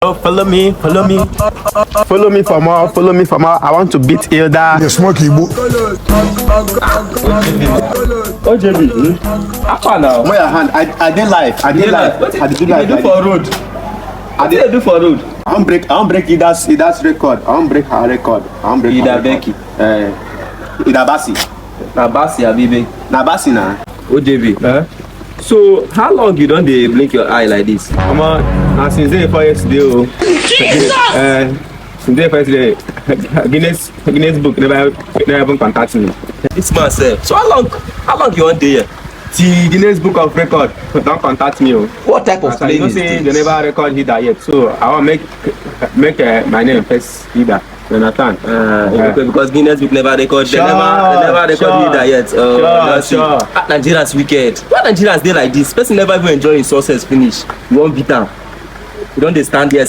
Oh, follow me for more, I want to beat Hilda. You smoke Igbo. Oh, JB. How now? Where your hand? I did live. I did live. What I did live. do for road? I did do for road. I won't break Ida's record. I won't break her record. I won't break Ida her record. Becky. Ida Basi. Nabasi Abibe. Na Basi na. Oh, JB. So, how long you don't dey blink your eye like this? Come on, since day before yesterday, since day before yesterday, Guinness book never even contact me. This man sef. So how long you want dey here? The Guinness Book of Record don't contact me. What type of As I know plane is say they this? never record Hilda yet, so I want make my name first Hilda. You understand? Okay, because Guinness Book never record. Sure, They never record sure, leader yet. sure. Nigerians wicked. Why Nigerians dey like this? Person never even enjoy his success finish. You wan beat am. You don dey stand here.